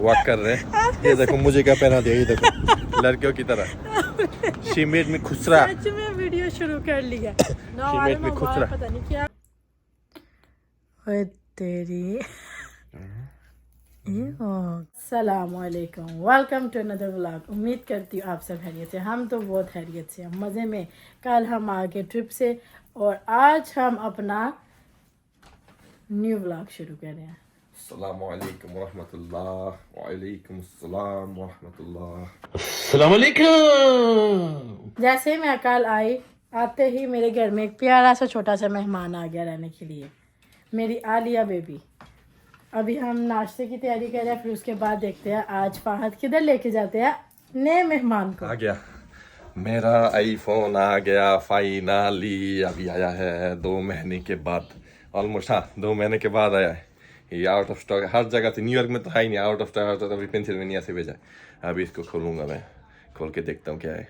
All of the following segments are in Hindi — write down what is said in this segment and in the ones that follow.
वॉक कर रहे हैं। ये देखो मुझे क्या पहना दिया, ये देखो लड़कियों की तरह। She made me खुसरा। सच में वीडियो शुरू कर लिया। शी मेड मी खुसरा। पता नहीं क्या। ओए तेरी। अस्सलामुअलैकुम, वेलकम टू अनदर व्लॉग। उम्मीद करती हूँ आप सब खैरियत से। हम तो बहुत खैरियत से, हम मज़े में। कल हम आ गए ट्रिप से और आज हम अपना न्यू व्लॉग शुरू कर रहे हैं। अस्सलामुअलैकुम वरहमतुल्लाह। वालेकुम अस्सलाम वरहमतुल्लाह। अस्सलाम वालेकुम। जैसे मैं कल आई, आते ही मेरे घर में एक प्यारा सा छोटा सा मेहमान आ गया रहने के लिए, मेरी आलिया बेबी। अभी हम नाश्ते की तैयारी कर रहे हैं, फिर उसके बाद देखते हैं आज फहद किधर लेके जाते हैं नए मेहमान को। आ गया मेरा आईफोन, आ गया फाइनली। अभी आया है 2 महीने के बाद, ऑलमोस्ट। हाँ, 2 महीने के बाद आया है। ये आउट ऑफ स्टॉक हर जगह से, न्यूयॉर्क में तो है ही नहीं, आउट ऑफ स्टॉक। अभी पेंसिल्वेनिया से भेजा है। अभी इसको खोलूंगा मैं, खोल के देखता हूँ क्या है।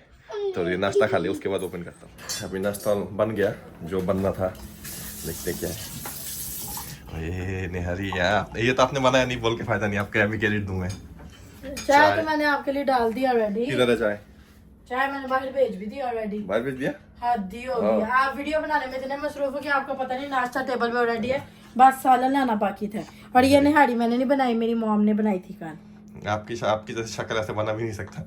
तो ये नाश्ता खा लिया, उसके बाद ओपन करता हूँ। अभी नाश्ता बन गया जो बनना था, देखते क्या है। ये निहारी यार, ये तो आपने बनाया नहीं, बोल के फायदा नहीं, आपके अभी क्रेडिट दूंगा। चाय तो मैंने आपके लिए डाल दी ऑलरेडी। किधर है चाय? चाय मैंने बाहर भेज भी दी ऑलरेडी। बाहर भेज दिया? हद हो गई। आप वीडियो बनाने में इतने मसरूफ हो कि आपको पता नहीं नाश्ता टेबल में ऑलरेडी है, बस सालन लाना बाकी था। और ये निहारी मैंने नहीं बनाई, मेरी मॉम ने बनाई थी कल। आपकी जैसे शक्ल ऐसे बना भी नहीं सकता।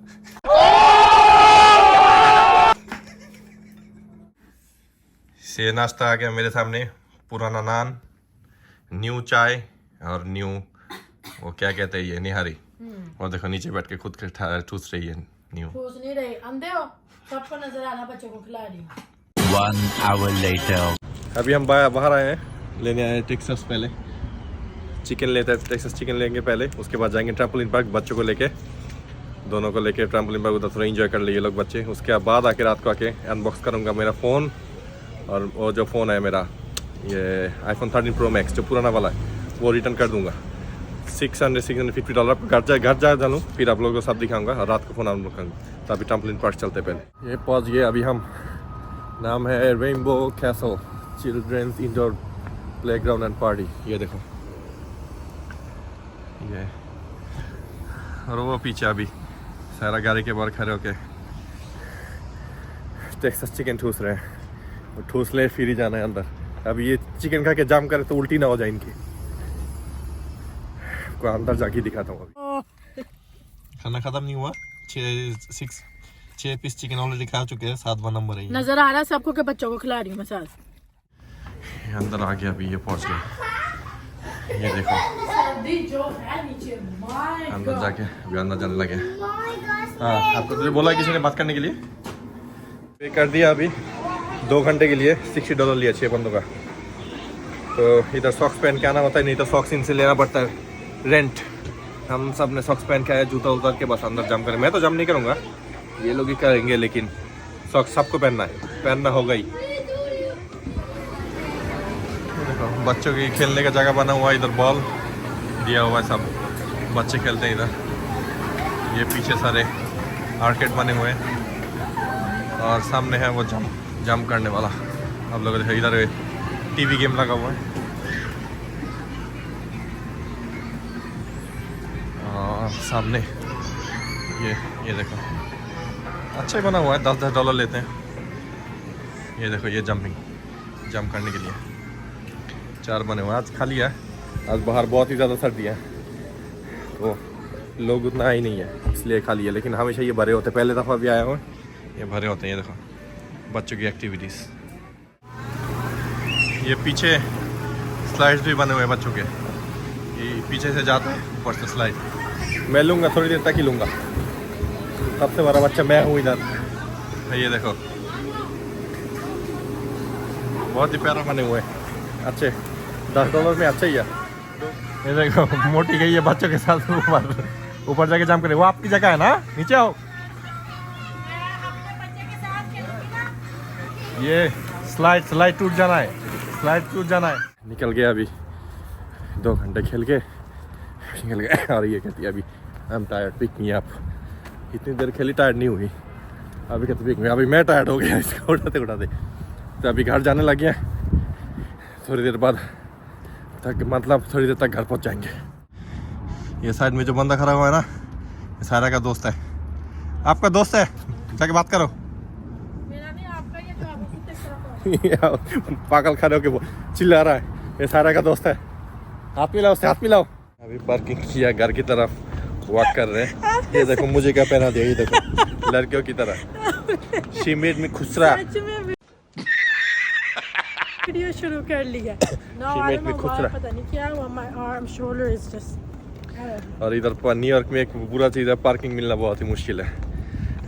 से नाश्ता आ गया मेरे सामने, पुराना नान, न्यू चाय और न्यू वो क्या कहते हैं ये निहारी। और देखो नीचे बैठ के खुद ठूस रही है न्यू। ठूस नहीं रही, अंधे हो, सबको नजर आना, बच्चों को खिला रही हूँ। 1 hour later. अभी हम बाहर आए हैं, लेने आए हैं टेक्सास। पहले चिकन लेते हैं, टेक्सास चिकन लेंगे पहले, उसके बाद जाएंगे ट्रैम्पोलिन पार्क, बच्चों को लेके, दोनों को लेके ट्रैम्पोलिन पार्क उधर थोड़ा एंजॉय कर लिए लोग बच्चे। उसके बाद आके रात को आके अनबॉक्स करूँगा मेरा फ़ोन। और वो जो फ़ोन है मेरा, ये iPhone 13 Pro Max जो पुराना वाला है, वो रिटर्न कर दूंगा। $650 घर जा डालूँ, फिर आप लोगों को सब दिखाऊंगा। और रात को फ़ोन आप लोग करूँगा। तो अभी ट्रैम्पोलिन पार्क चलते पहले। ये पहुँच गए अभी हम, नाम है rainbow castle children's indoor playground and party. ये देखो ये, और वो पीछे अभी सारा गाड़ी के बाहर खड़े होके टेक्सास चिकन ठूस रहे हैं। वो ठूस ले फिर ही जाना है अंदर। अभी ये चिकन खा के जाम करे तो उल्टी ना हो जाए इनकी। को अंदर जाके दिखाता हूँ। अभी खाना खत्म नहीं हुआ, 6 पीस चिकन ऑलरेडी खा चुके हैं, 7वां नंबर है। नजर आ रहा है सबको के बच्चों को खिला रही हूँ मैं साथ। अंदर आ गया, अभी ये पहुंच गए। ये देखो जो है नीचे, अंदर जाके अभी अंदर जाने लगे। हाँ, आपको तो बोला किसी ने बात करने के लिए, पे कर दिया। अभी 2 घंटे के लिए $60 लिया 6 बंदों का। तो इधर सॉक्स पहन के आना होता है, नहीं तो सॉक्स इनसे लेना पड़ता है रेंट। हम सब ने सॉक्स पहन के आया, जूता उतार के बस अंदर जम करें। मैं तो जम नहीं करूँगा, ये लोग ही करेंगे, लेकिन सॉक्स सबको पहनना है, पहनना होगा ही। बच्चों की खेलने का जगह बना हुआ है, इधर बॉल दिया हुआ है, सब बच्चे खेलते हैं इधर। ये पीछे सारे आर्केड बने हुए हैं और सामने है वो जंप करने वाला। आप लोग देखो इधर टीवी गेम लगा हुआ है। और सामने ये देखो अच्छा ही बना हुआ है, $10 लेते हैं। ये देखो ये जंप करने के लिए 4 बने हुए हैं। आज खाली है, आज बाहर बहुत ही ज़्यादा सर्दी है तो लोग उतना ही नहीं है, इसलिए खाली है। लेकिन हमेशा ये भरे होते, पहले दफ़ा भी आया हूँ, ये भरे होते हैं। ये देखो बच्चों की एक्टिविटीज़। ये पीछे स्लाइड्स भी बने हुए हैं बच्चों के, ये पीछे से जाते हैं ऊपर से स्लाइड। मैं लूँगा, थोड़ी देर तक ही लूँगा। सबसे बड़ा बच्चा मैं हूँ इधर। ये देखो बहुत ही प्यारा बने हुए हैं, अच्छे। $10 में अच्छा ही है। ये देखो मोटी गई है बच्चों के साथ ऊपर जाके जंप करे। वो आपकी जगह है ना, नीचे आओ। ये स्लाइड टूट जाना है, निकल गया अभी 2 घंटे खेल के निकल गया। और ये कहती है अभी I am tired, pick me up. इतनी देर खेली, टायर्ड नहीं हुई। अभी कहते पिक मी, अभी मैं टायर्ड हो गया इसको उठाते। तो अभी घर जाने लगे हैं, थोड़ी देर बाद तक, मतलब थोड़ी देर तक घर पहुंच जाएंगे। ये साइड में जो बंदा खड़ा हुआ है ना, ये सारा का दोस्त है। आपका दोस्त है, जाके बात करो। मेरा नहीं आपका, ये जो आप कुत्ते की तरह पागल खड़े होके वो चिल्ला रहा है, ये सारा का दोस्त है। हाथ मिलाओ उससे, हाथ मिलाओ। अभी पार्किंग किया, घर की तरफ वॉक कर रहे हैं। ये देखो मुझे क्या पहना दिया, ये देखो लड़कियों की तरह। She made me खुसरा। सच में वीडियो शुरू कर लिया। No, She I made don't me know why, खुसरा। पता नहीं क्या हुआ, my arm shoulder is just और इधर पर न्यूयॉर्क में एक बुरा चीज़ है, पार्किंग मिलना बहुत ही मुश्किल है।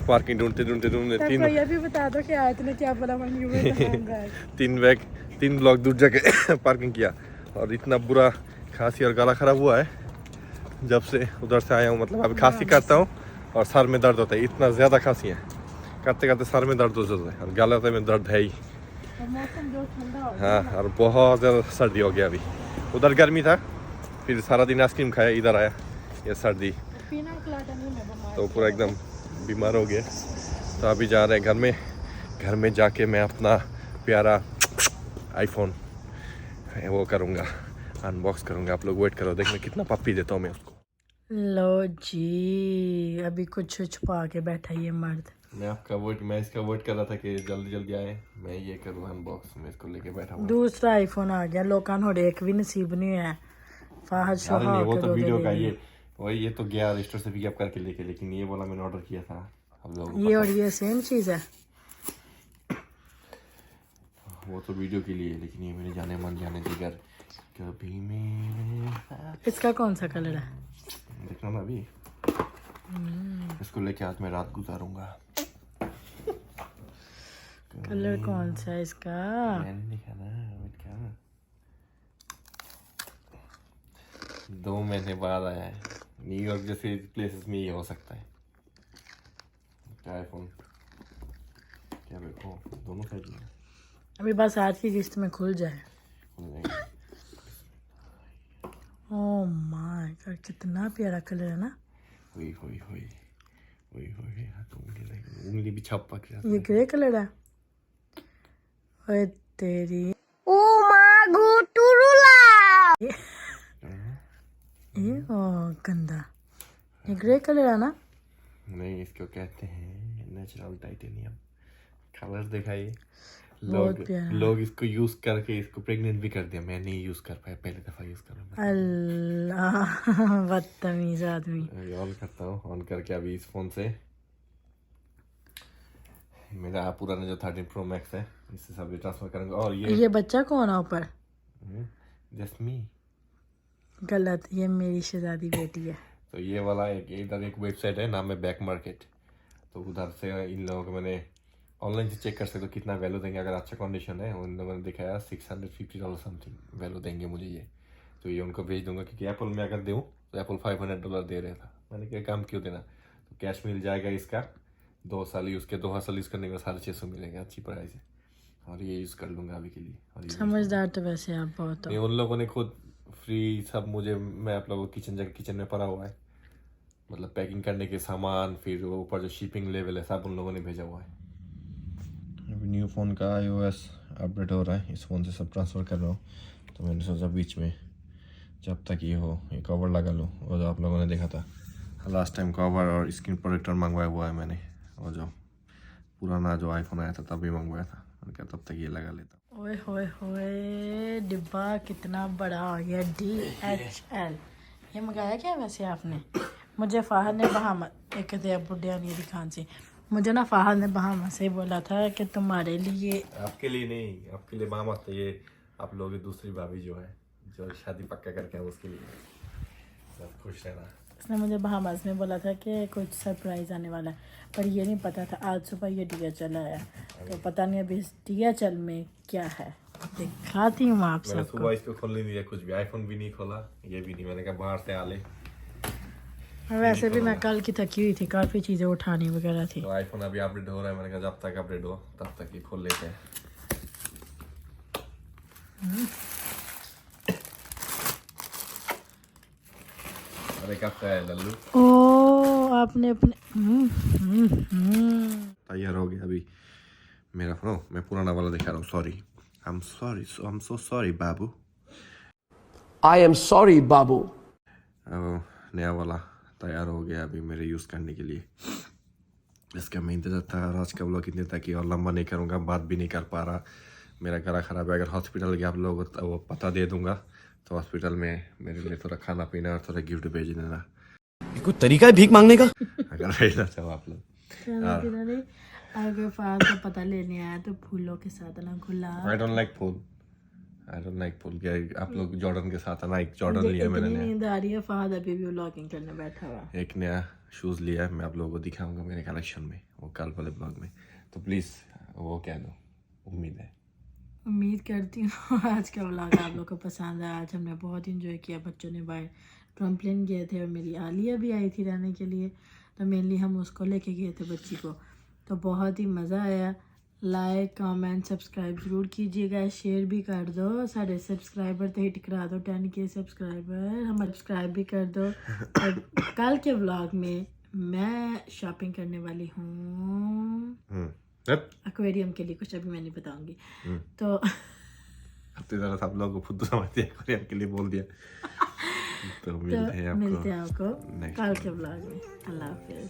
पार्किंग ढूंढते ढूंढते ढूंढते तब ये भी बता दो कि आयत ने क्या बोला when you were in the handbag। तीन ब्लॉक दूर जाके पार्किंग किया। और इतना बुरा खांसी और गला खराब हुआ है जब से उधर से आया हूँ। मतलब अभी खांसी करता हूँ और सर में दर्द होता है, इतना ज़्यादा खांसी है, करते करते सर में दर्द हो जाता है और गले में दर्द है ही। और मौसम जो ठंडा हो हाँ, और बहुत ज़्यादा सर्दी हो गया अभी। उधर गर्मी था, फिर सारा दिन आइसक्रीम खाया, इधर आया ये सर्दी, पीना खिलाता नहीं, मैं बीमार तो पूरा एकदम बीमार हो गया। तो अभी जा रहे हैं घर में। घर में जाके मैं अपना प्यारा आईफोन वो करूँगा, अनबॉक्स करूँगा। आप लोग वेट करो, देखना कितना पप्पी देता हूँ मैं उसको। लो जी, अभी कुछ छुपा के बैठा ये मर्द। मैं इसका वेट कर रहा था कि जल्दी जल्दी आए, मैं ये करूँ अनबॉक्स। मैं इसको लेके बैठा हूँ। दूसरा आईफोन आ गया, लोकान हो एक भी नसीब नहीं है। फाहद अरे नहीं, वो तो शोहा वीडियो का ये तो गया स्टोर से पिकअप करके लेके, लेकिन ये वाला मैंने ऑर्डर किया था। हम लोग ये और ये सेम चीज है। वो तो वीडियो के लिए, लेकिन ये मेरे जाने मन जाने जिगर कभी मेरे। इसका कौन सा कलर है? देखना ना अभी, इसको लेके आज मैं रात गुजारूंगा। कलर कौन सा है इसका? मैंने लिखा ना, वेट कर। 2 महीने बाद आया है। न्यूयॉर्क जैसे प्लेसेस में ये हो सकता है। आईफोन क्या देखो, दोनों साइड में अभी बस आज की किस्त में खुल जाए। ओह माय गॉड, कितना प्यारा कलर है ना। हुई उंगली भी छप पक जाती ये ग्रे कलर है। ओए तेरी, ये ओ गंदा, ये ग्रे कलर है ना। नहीं, इसको कहते हैं नेचुरल टाइटेनियम। कलर दिखाइए। बहुत प्यारा। लोग इसको यूज करके इसको प्रेग्नेंट भी कर दिया। मैं नहीं यूज कर पाया, पहले दफा यूज कर रहा हूं। अल्लाह, बदतमीज आदमी। ऑन करता हूँ, ऑन करके अभी इस फोन से मेरा पुराना जो 13 Pro Max है, इससे सब ट्रांसफर करूंगा। और ये बच्चा कौन है ऊपर? जस्ट मी। गलत, ये मेरी शहजादी बेटी है। तो ये वाला इधर एक वेबसाइट है, नाम है बैक मार्केट। तो उधर से इन लोगों को मैंने ऑनलाइन से चेक कर सकते हो कितना वैल्यू देंगे। अगर अच्छा कंडीशन है, उन लोगों ने दिखाया $650 समथिंग वैल्यू देंगे मुझे ये। तो ये उनको भेज दूंगा, क्योंकि एप्पल में अगर दूँ तो एप्पल $500 दे रहा था। मैंने क्या काम क्यों देना, तो कैश मिल जाएगा इसका। 2 साल यूज़ के 2 साल यूज़ करने का 650 मिलेगा, अच्छी प्राइस है। और ये यूज़ कर लूँगा अभी के लिए। और ये समझदार तो वैसे आप बहुत नहीं, हो। उन लोगों ने खुद फ्री सब मुझे, मैं आप लोगों को किचन में पड़ा हुआ है, मतलब पैकिंग करने के सामान, फिर वो ऊपर जो शिपिंग लेवल है सब उन लोगों ने भेजा हुआ है। अभी न्यू फ़ोन का iOS अपडेट हो रहा है, इस फ़ोन से सब ट्रांसफ़र कर रहा हूँ। तो मैंने सोचा बीच में जब तक ये हो, ये कवर लगा लो। और जो आप लोगों ने देखा था लास्ट टाइम, कवर और स्क्रीन प्रोटेक्टर मंगवाया हुआ है मैंने। और जो पुराना जो आईफोन आया था तब भी मंगवाया था, मैंने कहा तब तक ये लगा लेता। ओए होए होए, डिब्बा कितना बड़ा आ गया, DHL। ये मंगाया क्या वैसे आपने? मुझे फाहद ने बहामा, एक कहते बुढ़िया नीली खान से, मुझे ना फाहद ने बहामा से बोला था कि तुम्हारे लिए। आपके लिए नहीं, आपके लिए मामा, तो ये आप लोगों की दूसरी भाभी जो है, जो शादी पक्का करके है, उसके लिए सब खुश रहना। उसने मुझे बहामास में बोला था कि कुछ सरप्राइज आने वाला है, पर ये नहीं पता था। आज सुबह ये DHL आया, तो पता नहीं अभी इस DHL में क्या है, दिखाती हूँ आप मैंने सबको। सुबह इसको खोल नहीं दिया, कुछ भी आईफोन भी नहीं खोला, ये भी नहीं। मैंने कहा बाहर से आ ले। वैसे भी मैं कल की थकी हुई थी, काफ़ी चीज़ें उठानी वगैरह थी। तो आईफोन अभी अपडेट हो रहा है, मैंने कहा जब तक अपडेट हो तब तक ये खोल लेते हैं। अरे कब का है लल्लू? ओ आपने अपने तैयार हो गया अभी मेरा फोन। मैं पुराना वाला दिखा रहा हूँ, sorry, I am so sorry Babu. I am sorry, Babu. नया वाला तैयार हो गया अभी मेरे यूज़ करने के लिए। इसका मैं इंतजार था। और आज का ब्लॉग इतने तक ही, और लंबा नहीं करूँगा, बात भी नहीं कर पा रहा, मेरा गला ख़राब है। अगर हॉस्पिटल गया आप लोगों को वो पता दे दूँगा, तो हॉस्पिटल में मेरे लिए थोड़ा खाना पीना और थोड़ा गिफ्ट भेज देना। कोई तरीका है भीख मांगने का? अगर भेजना चाहो आप लोग। अगर फाद को पता लेने आया तो फूलों के साथ ना गुलाब। आई डोंट लाइक फूल। क्या आप लोग जॉर्डन के साथ आना, एक जॉर्डन लिया मैंने नया। नींद आ रही है, फाद अभी भी व्लॉगिंग करने बैठा हुआ। एक नया शूज़ लिया है, मैं आप लोगों को दिखाऊंगा मेरे कलेक्शन में, वो कल वाले ब्लॉग में। तो प्लीज़ वो कह दो, उम्मीद करती हूँ आज का व्लॉग आप लोग को पसंद आया। आज हमने बहुत इंजॉय किया, बच्चों ने बाहर ट्रम्पलिन गए थे और मेरी आलिया भी आई थी रहने के लिए, तो मेनली हम उसको लेके गए थे बच्ची को, तो बहुत ही मज़ा आया। लाइक कमेंट सब्सक्राइब ज़रूर कीजिएगा, शेयर भी कर दो। सारे सब्सक्राइबर तो हिट करा दो 10 के सब्सक्राइबर, हम सब्सक्राइब भी कर दो। और कल के व्लॉग में मैं शॉपिंग करने वाली हूँ एक्वेरियम के लिए, कुछ अभी मैं नहीं बताऊंगी। तो अपनी तरह सब लोगों को खुद समझते हैं, एक्वेरियम के लिए बोल दिया। तो मिलते हैं आपको कल के व्लॉग में। अल्लाह हाफिज़।